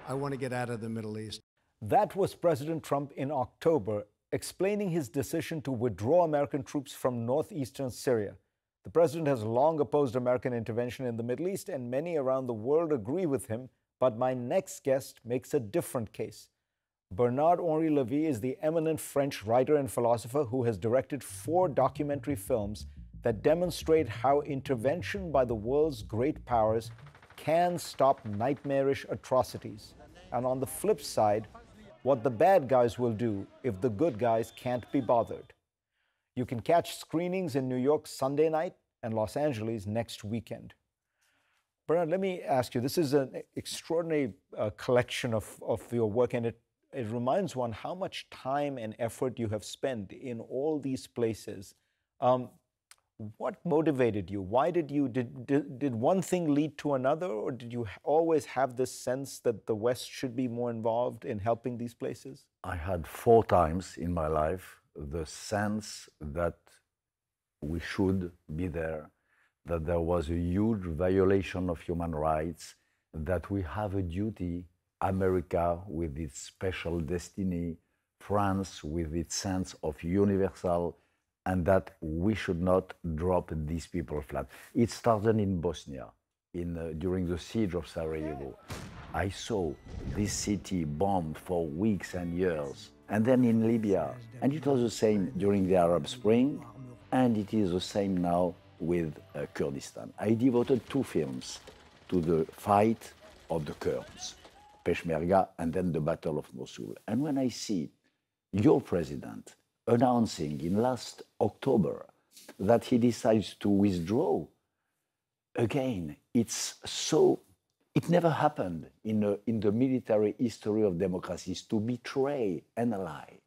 I want to get out of the Middle East. That was President Trump in October, explaining his decision to withdraw American troops from northeastern Syria. The president has long opposed American intervention in the Middle East, and many around the world agree with him. But my next guest makes a different case. Bernard-Henri Lévy is the eminent French writer and philosopher who has directed 4 documentary films that demonstrate how intervention by the world's great powers can stop nightmarish atrocities. And on the flip side, what the bad guys will do if the good guys can't be bothered. You can catch screenings in New York Sunday night and Los Angeles next weekend. Bernard, let me ask you, this is an extraordinary collection of your work, and it reminds one how much time and effort you have spent in all these places. What motivated you? Why did one thing lead to another, or did you always have this sense that the West should be more involved in helping these places? I had 4 times in my life the sense that we should be there, that there was a huge violation of human rights, that we have a duty, America with its special destiny, France with its sense of universal, and that we should not drop these people flat. It started in Bosnia, during the siege of Sarajevo. I saw this city bombed for weeks and years. And then in Libya, and it was the same during the Arab Spring, and it is the same now with Kurdistan. I devoted 2 films to the fight of the Kurds, Peshmerga, and then the Battle of Mosul. And when I see your president announcing in last October that he decides to withdraw, again, it never happened in the military history of democracies to betray an ally,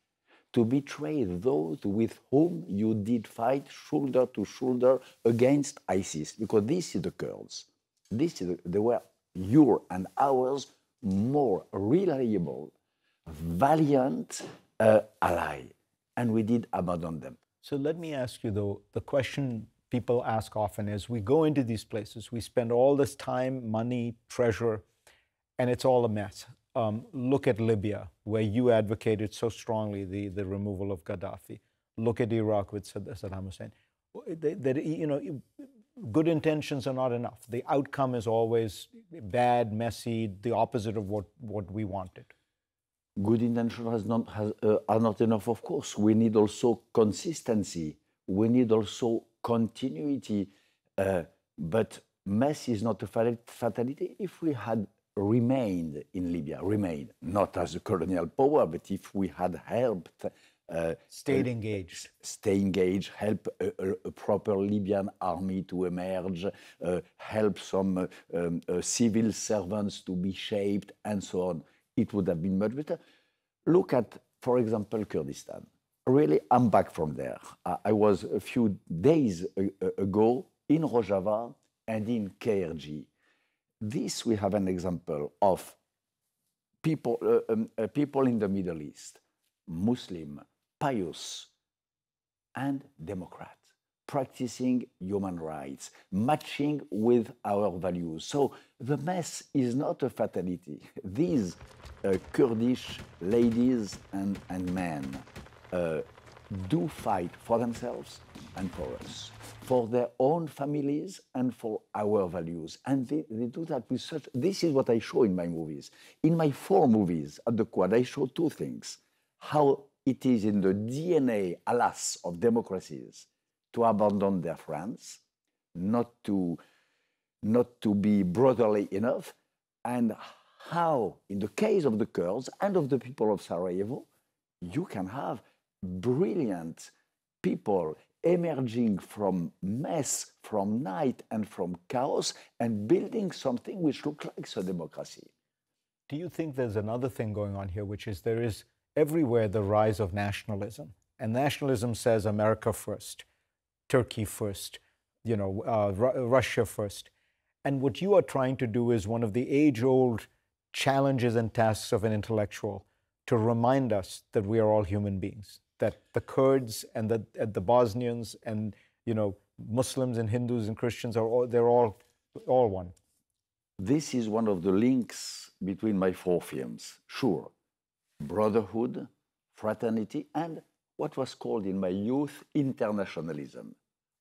to betray those with whom you did fight shoulder to shoulder against ISIS, because this is the Kurds. They were your and ours more reliable, valiant ally, and we did abandon them. So let me ask you, though, the question people ask often is, we go into these places, we spend all this time, money, treasure, and it's all a mess. Look at Libya, where you advocated so strongly the removal of Gaddafi. Look at Iraq with Saddam Hussein. Good intentions are not enough. The outcome is always bad, messy, the opposite of what we wanted. Good intentions are not enough, of course. We need also consistency. We need also continuity. But mess is not a fatality. If we had remained in Libya, not as a colonial power, but if we had helped stay engaged, help a proper Libyan army to emerge, help some civil servants to be shaped, and so on, it would have been much better. Look at, for example, Kurdistan. Really, I'm back from there. I was a few days ago in Rojava and in KRG. This, we have an example of people in the Middle East, Muslim, pious, and Democrat, practicing human rights, matching with our values. So the mess is not a fatality. These Kurdish ladies and men do fight for themselves and for us, for their own families and for our values. And they do that with such, this is what I show in my movies. In my 4 movies at the Quad, I show 2 things. How it is in the DNA, alas, of democracies to abandon their friends, not to be brotherly enough, and how, in the case of the Kurds and of the people of Sarajevo, you can have brilliant people emerging from mess, from night, and from chaos, and building something which looks like a democracy. Do you think there's another thing going on here, which is there is everywhere the rise of nationalism, and nationalism says America first, Turkey first, Russia first. And what you are trying to do is one of the age-old challenges and tasks of an intellectual, to remind us that we are all human beings, that the Kurds and the Bosnians and Muslims and Hindus and Christians they're all one. This is one of the links between my 4 films. Sure, brotherhood, fraternity, and what was called in my youth internationalism.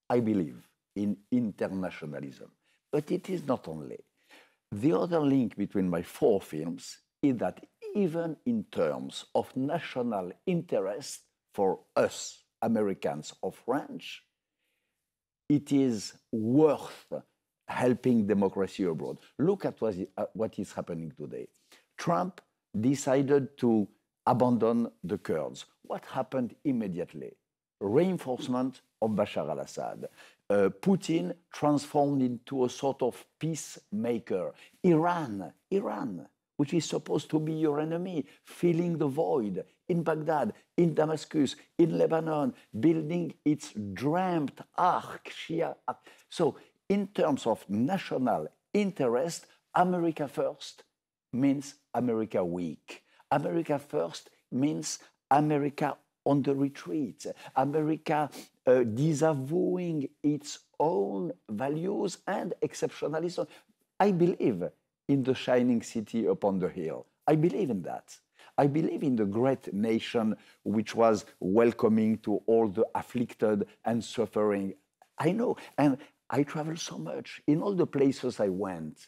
I believe in internationalism, but it is not only. The other link between my 4 films is that even in terms of national interest for us, Americans or French, it is worth helping democracy abroad. Look at what is happening today. Trump decided to abandon the Kurds. What happened immediately? Reinforcement of Bashar al-Assad. Putin transformed into a sort of peacemaker. Iran, which is supposed to be your enemy, filling the void in Baghdad, in Damascus, in Lebanon, building its dreamt ark, Shia ark. So in terms of national interest, America first means America weak. America first means America on the retreat. America disavowing its own values and exceptionalism. I believe in the shining city upon the hill. I believe in that. I believe in the great nation which was welcoming to all the afflicted and suffering. I know, and I travel so much. In all the places I went,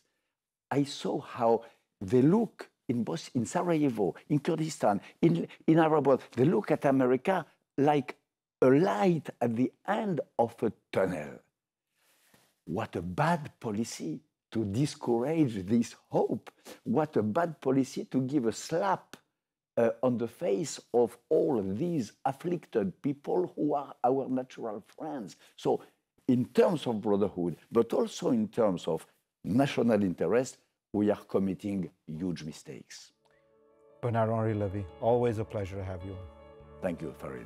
I saw how they look in Sarajevo, in Kurdistan, in Arab world, they look at America like a light at the end of a tunnel. What a bad policy to discourage this hope. What a bad policy to give a slap on the face of all these afflicted people who are our natural friends. So in terms of brotherhood, but also in terms of national interest, we are committing huge mistakes. Bernard-Henri Lévy, always a pleasure to have you on. Thank you, Farid.